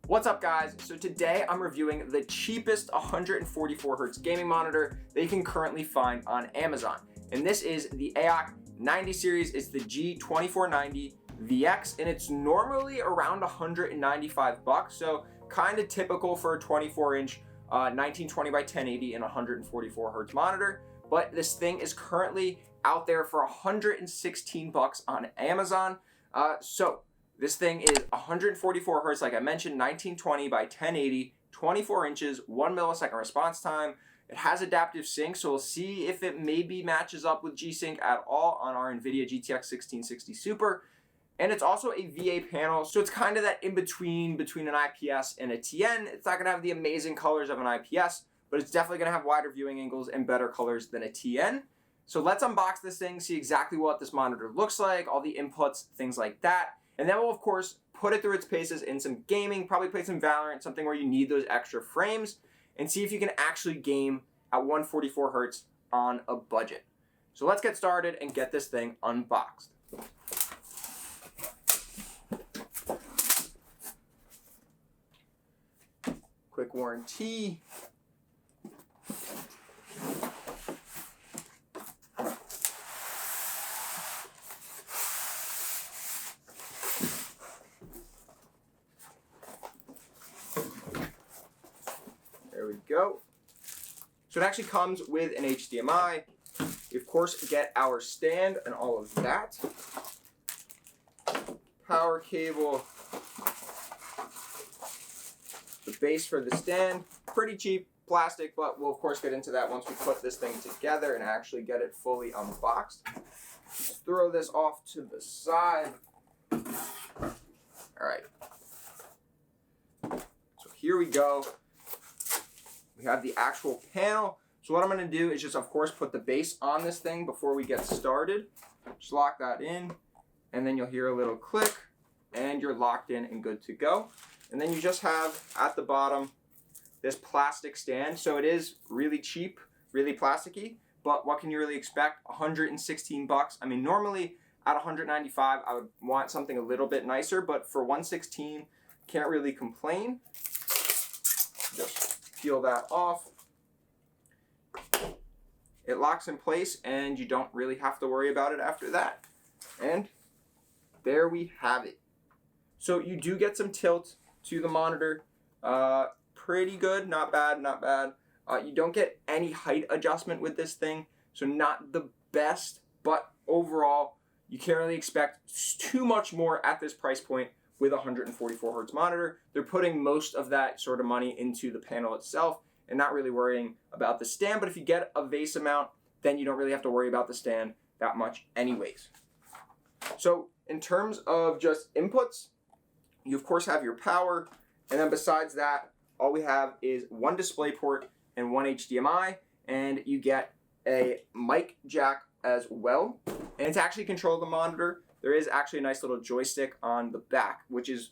What's up guys? So today I'm reviewing the cheapest 144Hz gaming monitor that you can currently find on Amazon. And this is the AOC 90 series. It's the G2490VX and it's normally around 195 bucks. So kind of typical for a 24-inch 1920 by 1080 and 144Hz monitor. But this thing is currently out there for 116 bucks on Amazon. This thing is 144 Hz, like I mentioned, 1920 by 1080, 24 inches, 1 millisecond response time. It has adaptive sync, so we'll see if it maybe matches up with G-Sync at all on our NVIDIA GTX 1660 Super. And it's also a VA panel, so it's kind of that in-between between an IPS and a TN. It's not going to have the amazing colors of an IPS, but it's definitely going to have wider viewing angles and better colors than a TN. So let's unbox this thing, see exactly what this monitor looks like, all the inputs, things like that. And then we'll, of course, put it through its paces in some gaming, probably play some Valorant, something where you need those extra frames, and see if you can actually game at 144 Hz on a budget. So let's get started and get this thing unboxed. Quick warranty. There we go. So it actually comes with an HDMI. We of course get our stand and all of that. Power cable. The base for the stand, pretty cheap, plastic, but we'll of course get into that once we put this thing together and actually get it fully unboxed. Let's throw this off to the side. All right. So here we go. We have the actual panel. So what I'm going to do is just, of course, put the base on this thing before we get started. Just lock that in, and then you'll hear a little click, and you're locked in and good to go. And then you just have, at the bottom, this plastic stand. So it is really cheap, really plasticky, but what can you really expect? 116 bucks. I mean, normally at 195, I would want something a little bit nicer, but for 116, can't really complain. Just peel that off. It locks in place and you don't really have to worry about it after that. And there we have it. So you do get some tilt to the monitor. Pretty good, not bad, not bad. You don't get any height adjustment with this thing, so not the best, but overall, you can't really expect too much more at this price point with a 144 Hz monitor. They're putting most of that sort of money into the panel itself and not really worrying about the stand. But if you get a VESA mount, then you don't really have to worry about the stand that much anyways. So in terms of just inputs, you of course have your power. And then besides that, all we have is one display port and one HDMI. And you get a mic jack as well. And to actually control the monitor, there is actually a nice little joystick on the back, which is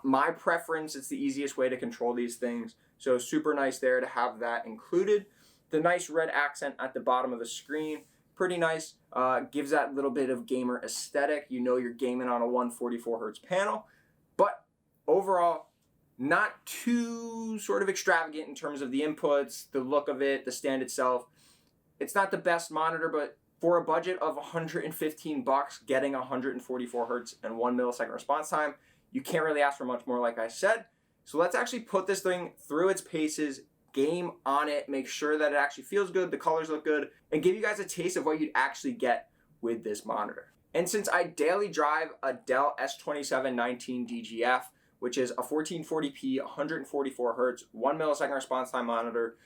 my preference. It's the easiest way to control these things. So super nice there to have that included. The nice red accent at the bottom of the screen, pretty nice. Gives that little bit of gamer aesthetic. You know you're gaming on a 144 Hz panel. But overall, not too sort of extravagant in terms of the inputs, the look of it, the stand itself. It's not the best monitor, but for a budget of 115 bucks, getting 144 Hz and 1 millisecond response time, you can't really ask for much more, like I said. So let's actually put this thing through its paces, game on it, make sure that it actually feels good, the colors look good, and give you guys a taste of what you'd actually get with this monitor. And since I daily drive a Dell S2719 DGF, which is a 1440p, 144 Hz, 1 millisecond response time monitor.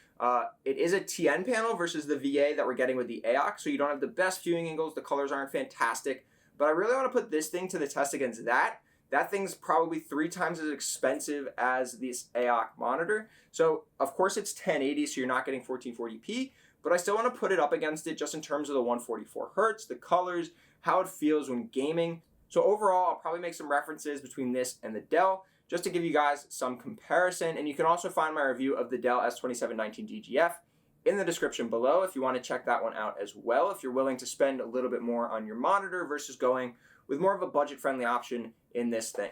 It is a TN panel versus the VA that we're getting with the AOC, so you don't have the best viewing angles, the colors aren't fantastic, but I really want to put this thing to the test against that. That thing's probably 3 times as expensive as this AOC monitor. So of course it's 1080, so you're not getting 1440p, but I still want to put it up against it just in terms of the 144 Hz, the colors, how it feels when gaming. So overall, I'll probably make some references between this and the Dell just to give you guys some comparison. And you can also find my review of the Dell S2719 DGF in the description below if you want to check that one out as well, if you're willing to spend a little bit more on your monitor versus going with more of a budget-friendly option in this thing.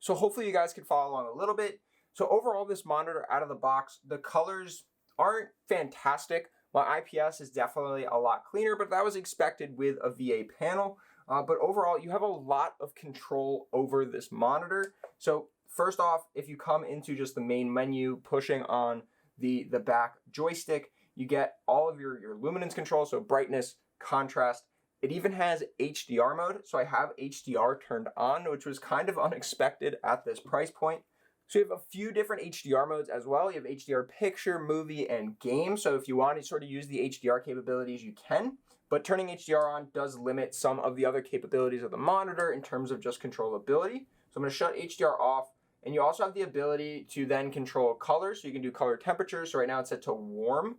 So hopefully you guys can follow along a little bit. So overall, this monitor out of the box, the colors aren't fantastic. My IPS is definitely a lot cleaner, but that was expected with a VA panel. But overall, you have a lot of control over this monitor. So first off, if you come into just the main menu, pushing on the back joystick, you get all of your luminance control, so brightness, contrast. It even has HDR mode, so I have HDR turned on, which was kind of unexpected at this price point. So you have a few different HDR modes as well. You have HDR picture, movie, and game. So if you want to sort of use the HDR capabilities, you can. But turning HDR on does limit some of the other capabilities of the monitor in terms of just controllability. So I'm going to shut HDR off. And you also have the ability to then control color. So you can do color temperature. So right now it's set to warm.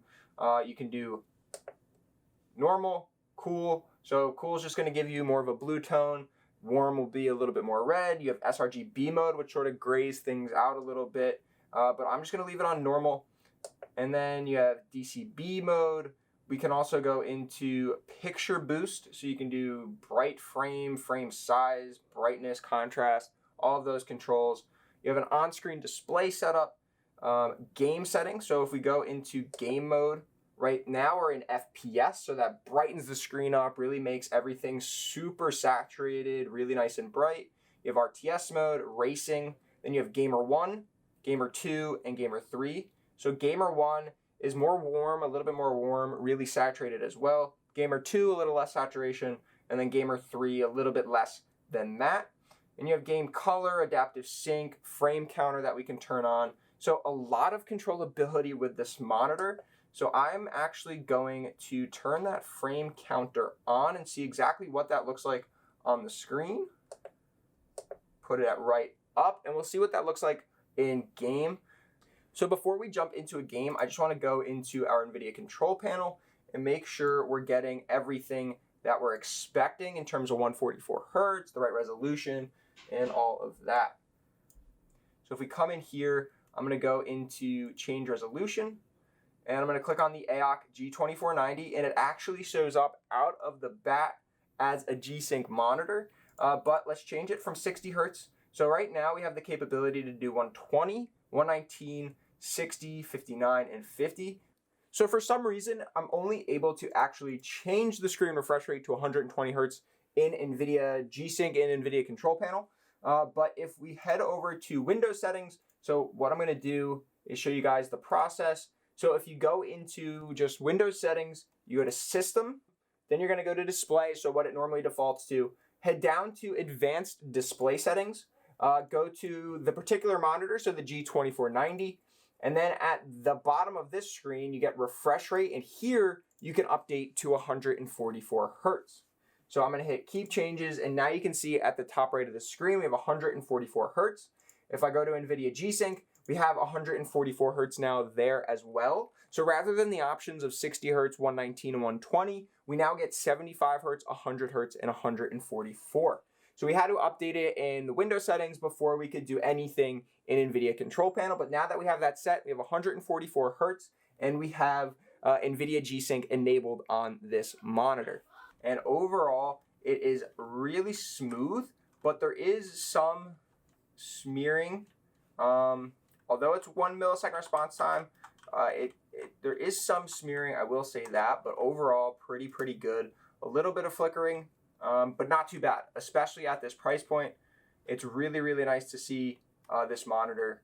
You can do normal, cool. So cool is just going to give you more of a blue tone. Warm will be a little bit more red. You have sRGB mode, which sort of grays things out a little bit. But I'm just going to leave it on normal. And then you have DCB mode. We can also go into picture boost. So you can do bright frame, frame size, brightness, contrast, all of those controls. You have an on-screen display setup, game settings. So if we go into game mode, right now we're in FPS, so that brightens the screen up, really makes everything super saturated, really nice and bright. You have RTS mode, racing, then you have Gamer 1, Gamer 2, and Gamer 3. So Gamer 1 is more warm, a little bit more warm, really saturated as well. Gamer 2, a little less saturation, and then Gamer 3, a little bit less than that. And you have game color, adaptive sync, frame counter that we can turn on. So a lot of controllability with this monitor. So I'm actually going to turn that frame counter on and see exactly what that looks like on the screen. Put it at right up, and we'll see what that looks like in game. So before we jump into a game, I just want to go into our NVIDIA control panel and make sure we're getting everything that we're expecting in terms of 144 Hertz, the right resolution, and all of that. So if we come in here, I'm going to go into change resolution. And I'm going to click on the AOC G2490, and it actually shows up out of the bat as a G-Sync monitor. But let's change it from 60 Hertz. So right now we have the capability to do 120, 119, 60, 59, and 50. So for some reason, I'm only able to actually change the screen refresh rate to 120 Hertz in NVIDIA G-Sync and NVIDIA control panel. But if we head over to Windows settings, so what I'm going to do is show you guys the process. So if you go into just Windows settings, you go to System, then you're going to go to Display, so what it normally defaults to. Head down to Advanced Display Settings, go to the particular monitor, so the G2490, and then at the bottom of this screen, you get refresh rate, and here you can update to 144 Hertz. So I'm going to hit Keep Changes, and now you can see at the top right of the screen, we have 144 Hertz. If I go to NVIDIA G-Sync, we have 144 Hertz now there as well. So rather than the options of 60 Hertz, 119, and 120, we now get 75 Hertz, 100 Hertz, and 144. So we had to update it in the Windows settings before we could do anything in NVIDIA control panel. But now that we have that set, we have 144 Hertz, and we have NVIDIA G-Sync enabled on this monitor. And overall, it is really smooth, but there is some smearing. Although it's 1 millisecond response time, there is some smearing, I will say that, but overall pretty good. A little bit of flickering, but not too bad, especially at this price point. It's really nice to see this monitor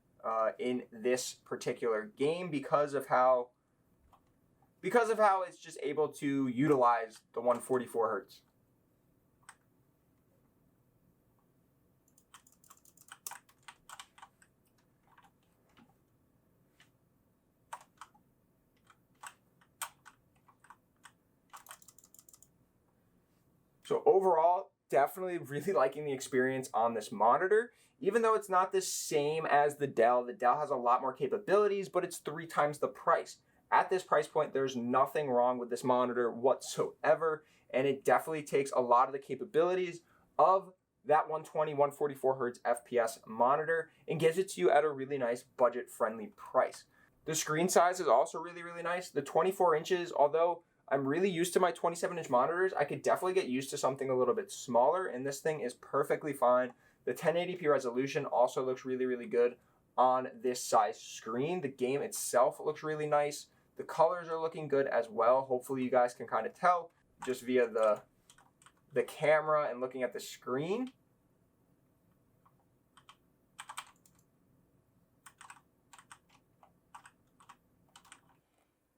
in this particular game because of how it's just able to utilize the 144 Hertz. So overall, definitely really liking the experience on this monitor. Even though it's not the same as the Dell has a lot more capabilities, but it's 3 times the price. At this price point, there's nothing wrong with this monitor whatsoever, and it definitely takes a lot of the capabilities of that 120, 144 Hertz FPS monitor and gives it to you at a really nice budget-friendly price. The screen size is also really nice. The 24 inches, although I'm really used to my 27-inch monitors, I could definitely get used to something a little bit smaller, and this thing is perfectly fine. The 1080p resolution also looks really, really good on this size screen. The game itself looks really nice. The colors are looking good as well. Hopefully you guys can kind of tell just via the camera and looking at the screen.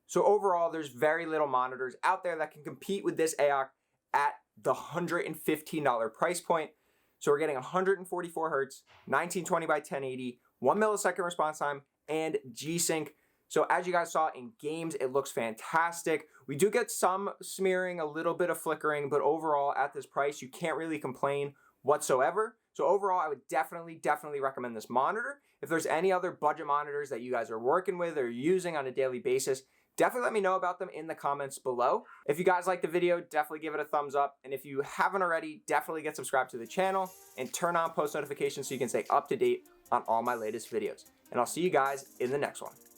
So overall, there's very little monitors out there that can compete with this AOC at the $115 price point. So we're getting 144 hertz, 1920 by 1080, 1 millisecond response time, and G-Sync. So as you guys saw in games, it looks fantastic. We do get some smearing, a little bit of flickering, but overall at this price, you can't really complain whatsoever. So overall, I would definitely recommend this monitor. If there's any other budget monitors that you guys are working with or using on a daily basis, definitely let me know about them in the comments below. If you guys liked the video, definitely give it a thumbs up. And if you haven't already, definitely get subscribed to the channel and turn on post notifications so you can stay up to date on all my latest videos. And I'll see you guys in the next one.